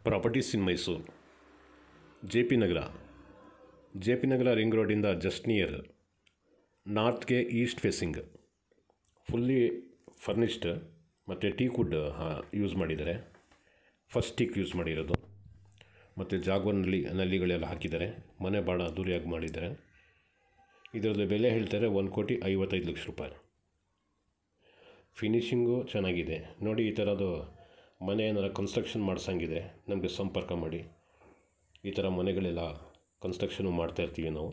Properties in Mysuru. J P Nagar ring ರೋಡಿಂದ just near ನಾರ್ತ್ಗೆ east facing, fully furnished ಮತ್ತು teak wood use ಮಾಡಿದ್ದಾರೆ. First teak use ಮಾಡಿರೋದು ಮತ್ತು ಜಾಗ್ವಾರ್ ನಲ್ಲಿಗಳೆಲ್ಲ ಹಾಕಿದ್ದಾರೆ. ಮನೆ ಭಾಳ ಅದ್ದೂರಿಯಾಗಿ ಮಾಡಿದ್ದಾರೆ. ಇದರದ್ದು ಬೆಲೆ ಹೇಳ್ತಾರೆ 1,55,00,000 ರೂಪಾಯಿ. ಫಿನಿಷಿಂಗು ಚೆನ್ನಾಗಿದೆ. ನೋಡಿ, ಈ ಥರದ್ದು ಮನೆ ಏನಾರ ಕನ್ಸ್ಟ್ರಕ್ಷನ್ ಮಾಡಿಸಂಗಿದೆ ನಮಗೆ ಸಂಪರ್ಕ ಮಾಡಿ. ಈ ಥರ ಮನೆಗಳೆಲ್ಲ ಕನ್ಸ್ಟ್ರಕ್ಷನು ಮಾಡ್ತಾಯಿರ್ತೀವಿ ನಾವು.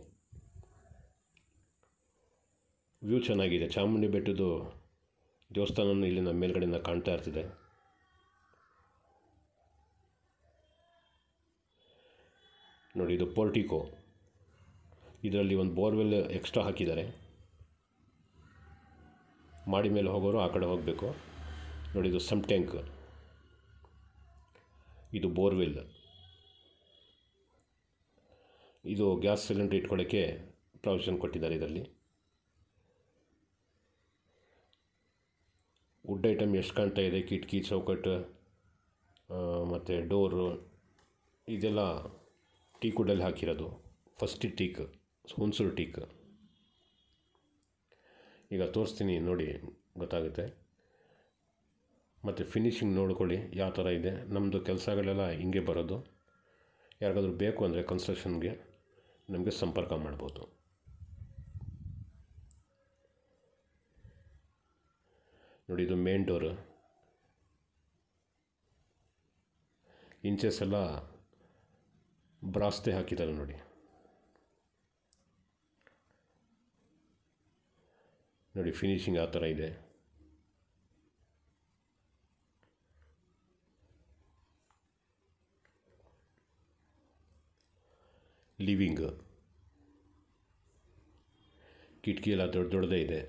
ವ್ಯೂ ಚೆನ್ನಾಗಿದೆ. ಚಾಮುಂಡಿ ಬೆಟ್ಟದ್ದು ದೇವಸ್ಥಾನವೂ ಇಲ್ಲಿ ನಮ್ಮ ಮೇಲ್ಗಡೆಯಿಂದ ಕಾಣ್ತಾ ಇರ್ತಿದೆ. ನೋಡಿ, ಇದು ಪೋರ್ಟಿಕೋ. ಇದರಲ್ಲಿ ಒಂದು ಬೋರ್ವೆಲ್ ಎಕ್ಸ್ಟ್ರಾ ಹಾಕಿದ್ದಾರೆ. ಮಾಡಿ ಮೇಲೆ ಹೋಗೋರು ಆ ಕಡೆ ಹೋಗಬೇಕು. ನೋಡಿ, ಇದು ಸಮ್ ಟ್ಯಾಂಕ್, ಇದು ಬೋರ್ವೆಲ್. ಇದು ಗ್ಯಾಸ್ ಸಿಲಿಂಡರ್ ಇಟ್ಕೊಳ್ಳೋಕ್ಕೆ ಪ್ರಾವಿಷನ್ ಕೊಟ್ಟಿದ್ದಾರೆ. ಇದರಲ್ಲಿ ವುಡ್ ಐಟಮ್ ಎಷ್ಟು ಕಾಣ್ತಾ ಇದೆ, ಕಿಟಕಿ, ಚೌಕಟ್ಟು ಮತ್ತು ಡೋರು, ಇದೆಲ್ಲ ಟೀಕ್ ವುಡ್ಡಲ್ಲಿ ಹಾಕಿರೋದು. First teak, Hunsur teak. ಈಗ ತೋರಿಸ್ತೀನಿ, ನೋಡಿ ಗೊತ್ತಾಗುತ್ತೆ. ಮತ್ತು ಫಿನಿಷಿಂಗ್ ನೋಡ್ಕೊಳ್ಳಿ ಯಾವ ಥರ ಇದೆ. ನಮ್ಮದು ಕೆಲಸಗಳೆಲ್ಲ ಹಿಂಗೆ ಬರೋದು. ಯಾರಿಗಾದ್ರೂ ಬೇಕು ಅಂದರೆ ಕನ್ಸ್ಟ್ರಕ್ಷನ್ಗೆ ನಮಗೆ ಸಂಪರ್ಕ ಮಾಡ್ಬೋದು. ನೋಡಿ, ಇದು ಮೇನ್ ಡೋರು. ಇಂಚಸ್ ಎಲ್ಲ ಬ್ರಾಸ್ತೆ ಹಾಕಿದ್ದಾರೆ ನೋಡಿ. ನೋಡಿ ಫಿನಿಷಿಂಗ್ ಆ ಥರ ಇದೆ. ಲಿವಿಂಗ್ ಕಿಟಕಿ ಎಲ್ಲ ದೊಡ್ಡದೇ ಇದೆ.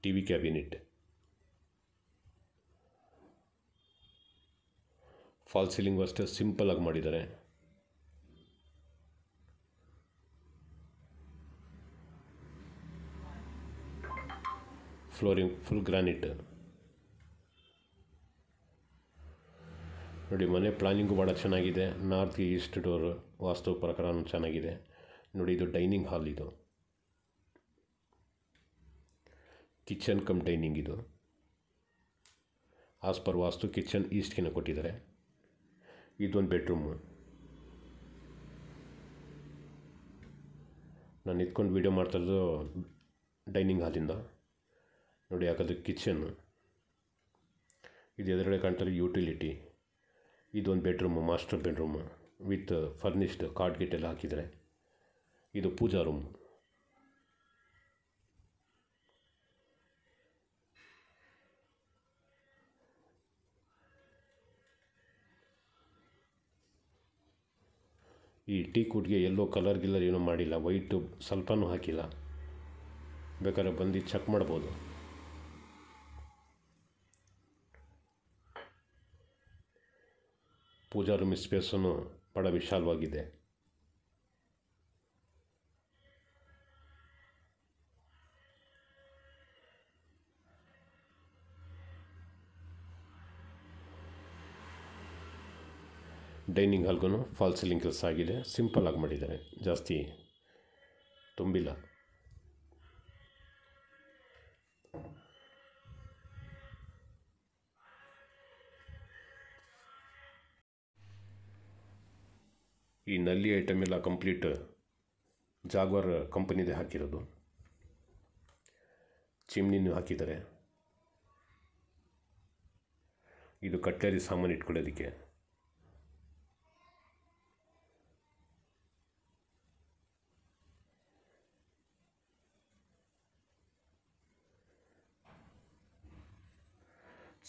ಟಿವಿ ಕ್ಯಾಬಿನೆಟ್, ಫಾಲ್ ಸೀಲಿಂಗ್ ಅಷ್ಟೇ ಸಿಂಪಲ್ ಆಗಿ ಮಾಡಿದ್ದಾರೆ. Flooring full granite. ನೋಡಿ, ಮನೆ ಪ್ಲಾನಿಂಗು ಭಾಳ ಚೆನ್ನಾಗಿದೆ. ನಾರ್ತ್ಗೆ ಈಸ್ಟ್ ಡೋರು ವಾಸ್ತು ಪ್ರಕಾರನೂ ಚೆನ್ನಾಗಿದೆ. ನೋಡಿ, ಇದು ಡೈನಿಂಗ್ ಹಾಲ್. ಇದು ಕಿಚನ್ ಕಮ್ ಡೈನಿಂಗ್. ಇದು ಆಸ್ ಪರ್ ವಾಸ್ತು ಕಿಚನ್ ಈಸ್ಟ್ಗೆ ಕೊಟ್ಟಿದ್ದಾರೆ. ಇದೊಂದು ಬೆಡ್ರೂಮು. ನಾನು ನಿಂತ್ಕೊಂಡು ವೀಡಿಯೋ ಮಾಡ್ತಾಯಿರೋದು ಡೈನಿಂಗ್ ಹಾಲಿಂದ. ನೋಡಿ, ಯಾಕಂದರೆ ಕಿಚನ್ನು ಇದು ಎದುರುಗಡೆ ಕಾಣ್ತಾರೆ ಯುಟಿಲಿಟಿ. ಇದೊಂದು bedroom, master bedroom with furnished cot ಗಿಟ್ ಎಲ್ಲ ಹಾಕಿದ್ದಾರೆ. ಇದು ಪೂಜಾ ರೂಮ್. ಈ ಟೀಕ್ ವುಡ್ಗೆ ಎಲ್ಲೋ ಕಲರ್ ಏನೂ ಮಾಡಿಲ್ಲ. ವೈಟು ಸ್ವಲ್ಪನೂ ಹಾಕಿಲ್ಲ. ಬೇಕಾದ್ರೆ ಬಂದು ಚೆಕ್ ಮಾಡ್ಬೋದು. ಪೂಜಾ ರೂಮ್ ಸ್ಪೇಸೂ ಭಾಳ ವಿಶಾಲವಾಗಿದೆ. ಡೈನಿಂಗ್ ಹಾಲ್ಗೂ ಫಾಲ್ ಸೀಲಿಂಗ್ ಕೆಲಸ ಆಗಿದೆ. ಸಿಂಪಲ್ ಆಗಿ ಮಾಡಿದ್ದಾರೆ, ಜಾಸ್ತಿ ತುಂಬಿಲ್ಲ. ಈ ನಲ್ಲಿ ಐಟಮ್ ಎಲ್ಲ ಕಂಪ್ಲೀಟ್ ಜಾಗ್ವಾರ್ ಕಂಪನಿದೆ ಹಾಕಿರೋದು. ಚಿಮ್ನಿನೂ ಹಾಕಿದ್ದಾರೆ. ಇದು ಕಟ್ಲರಿ ಸಾಮಾನು ಇಟ್ಕೊಳ್ಳೋದಕ್ಕೆ.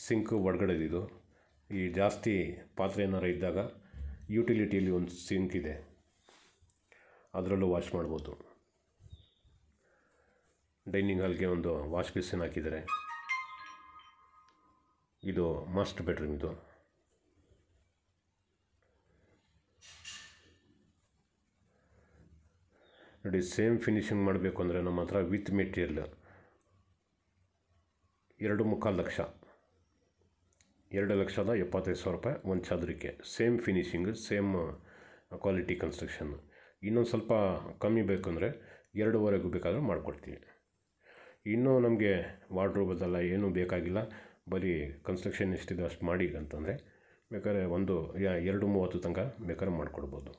ಸಿಂಕು ಒಳಗಡೆದಿದು. ಈ ಜಾಸ್ತಿ ಪಾತ್ರೆ ಏನಾರು ಇದ್ದಾಗ ಯುಟಿಲಿಟಿಯಲ್ಲಿ ಒಂದು ಸಿಂಕ್ ಇದೆ, ಅದರಲ್ಲೂ ವಾಶ್ ಮಾಡ್ಬೋದು. ಡೈನಿಂಗ್ ಹಾಲ್ಗೆ ಒಂದು ವಾಶ್ ಬೇಸಿನ್ ಹಾಕಿದ್ದಾರೆ. ಇದು ಮಾಸ್ಟರ್ ಬೆಡ್ರೂಮ್. ಇದು ನೋಡಿ, ಸೇಮ್ ಫಿನಿಷಿಂಗ್ ಮಾಡಬೇಕು ಅಂದರೆ ನಮ್ಮ ಹತ್ರ ವಿತ್ ಮೆಟೀರಿಯಲ್ 2.25 ಲಕ್ಷ, 2,75,000 ರೂಪಾಯಿ ಒಂದು ಚಾದರಕ್ಕೆ. Same finishing, same quality construction. ಇನ್ನೊಂದು ಸ್ವಲ್ಪ ಕಮ್ಮಿ ಬೇಕಂದರೆ 2.5 ಬೇಕಾದರೂ ಮಾಡಿಕೊಡ್ತೀವಿ. ಇನ್ನೂ ನಮಗೆ ವಾರ್ಡ್ರೋಬ್ ಅದೆಲ್ಲ ಏನೂ ಬೇಕಾಗಿಲ್ಲ, ಬರೀ ಕನ್ಸ್ಟ್ರಕ್ಷನ್ ಎಷ್ಟಿದೆ ಅಷ್ಟು ಮಾಡಿ ಅಂತಂದರೆ ಬೇಕಾದ್ರೆ 2.30 ತನಕ ಬೇಕಾದ್ರೆ ಮಾಡಿಕೊಡ್ಬೋದು.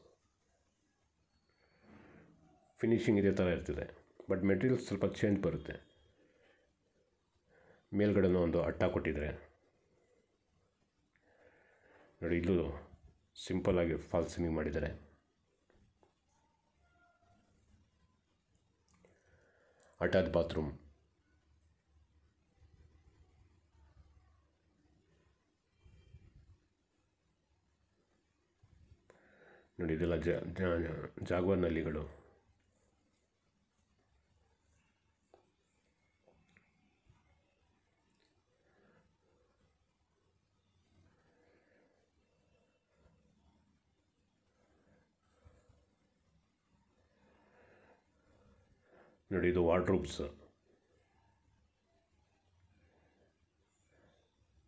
ಫಿನಿಷಿಂಗ್ ಇದೇ ಥರ ಇರ್ತದೆ, ಬಟ್ ಮೆಟೀರಿಯಲ್ ಸ್ವಲ್ಪ ಚೇಂಜ್ ಬರುತ್ತೆ. ಮೇಲ್ಗಡೆನೂ ಒಂದು ಅಟ್ಟ ಕೊಟ್ಟಿದ್ದಾರೆ ನೋಡಿ, ಇಲ್ಲೂ ಸಿಂಪಲ್ಲಾಗಿ ಫಾಲ್ಸ್ ಸೀಲಿಂಗ್ ಮಾಡಿದ್ದಾರೆ. Attach bathroom. ನೋಡಿ, ಇದೆಲ್ಲ ಜಾಗ್ವಾರ್ ನಲ್ಲಿಗಳು. ನೋಡಿ, ಇದು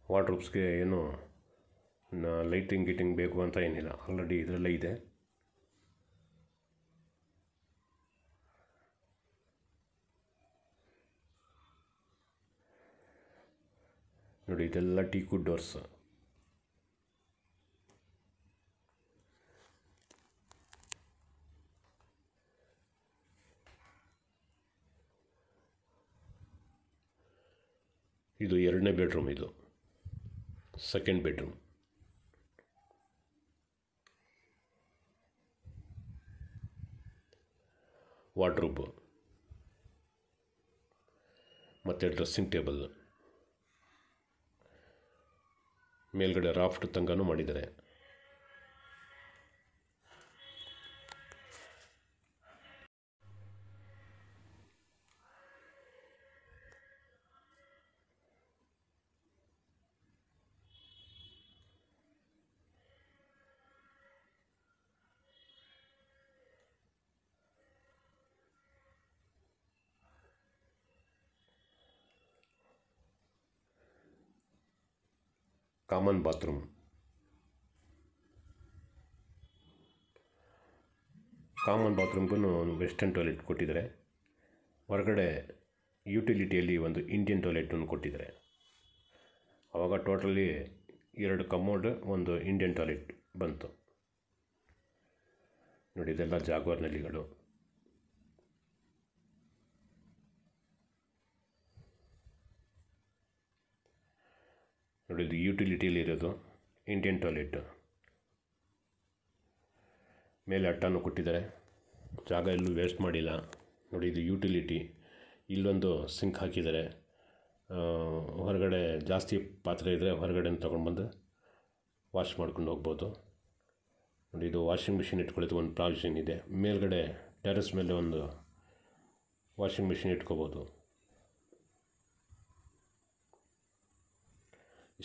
ವಾರ್ಡ್ರೋಬ್ಸ್ಗೆ ಏನು ಲೈಟಿಂಗ್ ಬೇಕು ಅಂತ ಏನಿಲ್ಲ, ಆಲ್ರೆಡಿ ಇದರಲ್ಲೇ ಇದೆ. ನೋಡಿ, ಇದೆಲ್ಲ ಟೀಕ್ವುಡ್ ಡೋರ್ಸ್. ಇದು 2ನೇ ಬೆಡ್ರೂಮ್, ಇದು ಸೆಕೆಂಡ್ ಬೆಡ್ರೂಮ್. ವಾರ್ಡ್ರೋಬ್ ಮತ್ತು ಡ್ರೆಸ್ಸಿಂಗ್ ಟೇಬಲ್. ಮೇಲ್ಗಡೆ ರಾಫ್ಟ್ ತನಕನೂ ಮಾಡಿದ್ದಾರೆ. Common bathroom. ಕಾಮನ್ ಬಾತ್ರೂಮ್ಗೂ ವೆಸ್ಟರ್ನ್ ಟಾಯ್ಲೆಟ್ ಕೊಟ್ಟಿದ್ದಾರೆ. ಹೊರಗಡೆ ಯುಟಿಲಿಟಿಯಲ್ಲಿ ಒಂದು ಇಂಡಿಯನ್ ಟಾಯ್ಲೆಟನ್ನು ಕೊಟ್ಟಿದ್ದಾರೆ. ಆವಾಗ ಟೋಟಲಿ 2 ಕಮೋಡ್, ಒಂದು ಇಂಡಿಯನ್ ಟಾಯ್ಲೆಟ್ ಬಂತು. ನೋಡಿ, ಇದೆಲ್ಲ ಜಾಗ್ವಾರ್ ನಲ್ಲಿಗಳು. ನೋಡಿ, ಇದು ಯುಟಿಲಿಟಿಯಲ್ಲಿ ಇರೋದು ಇಂಡಿಯನ್ ಟಾಯ್ಲೆಟ್. ಮೇಲೆ ಅಟ್ಟನ್ನು ಕೊಟ್ಟಿದ್ದಾರೆ, ಜಾಗ ಎಲ್ಲೂ ವೇಸ್ಟ್ ಮಾಡಿಲ್ಲ. ನೋಡಿ, ಇದು ಯುಟಿಲಿಟಿ. ಇಲ್ಲೊಂದು ಸಿಂಕ್ ಹಾಕಿದ್ದಾರೆ. ಹೊರಗಡೆ ಜಾಸ್ತಿ ಪಾತ್ರೆ ಇದ್ದರೆ ಹೊರಗಡೆ ತೊಗೊಂಡ್ಬಂದು ವಾಶ್ ಮಾಡ್ಕೊಂಡು ಹೋಗ್ಬೋದು. ನೋಡಿ, ಇದು ವಾಷಿಂಗ್ ಮಿಷಿನ್ ಇಟ್ಕೊಳ್ಳೋದು ಒಂದು ಪ್ರಾವಿಷನ್ ಇದೆ. ಮೇಲ್ಗಡೆ ಟೆರೆಸ್ ಮೇಲೆ ಒಂದು ವಾಷಿಂಗ್ ಮಿಷಿನ್ ಇಟ್ಕೋಬೋದು.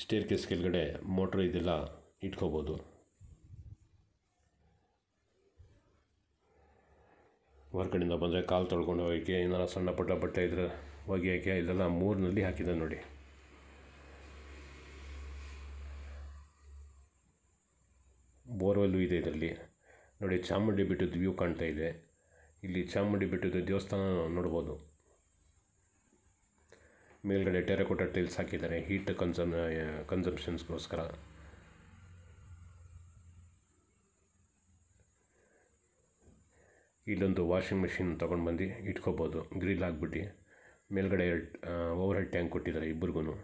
ಸ್ಟೇರ್ ಕೇಸ್ ಕೆಳಗಡೆ ಮೋಟ್ರ್ ಇದೆಲ್ಲ ಇಟ್ಕೋಬೋದು. ಹೊರಗಡೆಯಿಂದ ಬಂದರೆ ಕಾಲು ತೊಳ್ಕೊಂಡು ಹೋಗೋಕ್ಕೆ, ಏನಾರ ಸಣ್ಣ ಪುಟ್ಟ ಬಟ್ಟೆ ಇದ್ರೆ ಒಗೆಯೋಕ್ಕೆ, ಇದೆಲ್ಲ 3 ನಲ್ಲಿ ಹಾಕಿದೆ ನೋಡಿ. ಬೋರ್ವೆಲ್ಲು ಇದೆ ಇದರಲ್ಲಿ. ನೋಡಿ, ಚಾಮುಂಡಿ ಬೆಟ್ಟದ ವ್ಯೂ ಕಾಣ್ತಾ ಇದೆ. ಇಲ್ಲಿ ಚಾಮುಂಡಿ ಬೆಟ್ಟದ ದೇವಸ್ಥಾನ ನೋಡ್ಬೋದು. ಮೇಲ್ಗಡೆ ಟೆರಕೋಟಾ ಟೈಲ್ಸ್ ಹಾಕಿದ್ದಾರೆ ಹೀಟ್ ಕನ್ಸಂಪ್ಷನ್ಸ್ಗೋಸ್ಕರ. ಇಲ್ಲೊಂದು ವಾಷಿಂಗ್ ಮಿಷಿನ್ ತೊಗೊಂಡು ಬಂದು ಇಟ್ಕೋಬೋದು, ಗ್ರಿಲ್ ಹಾಕ್ಬಿಟ್ಟು. ಮೇಲ್ಗಡೆ ಓವರ್ ಹೆಡ್ ಟ್ಯಾಂಕ್ ಕೊಟ್ಟಿದ್ದಾರೆ ಇಬ್ಬರಿಗೂ.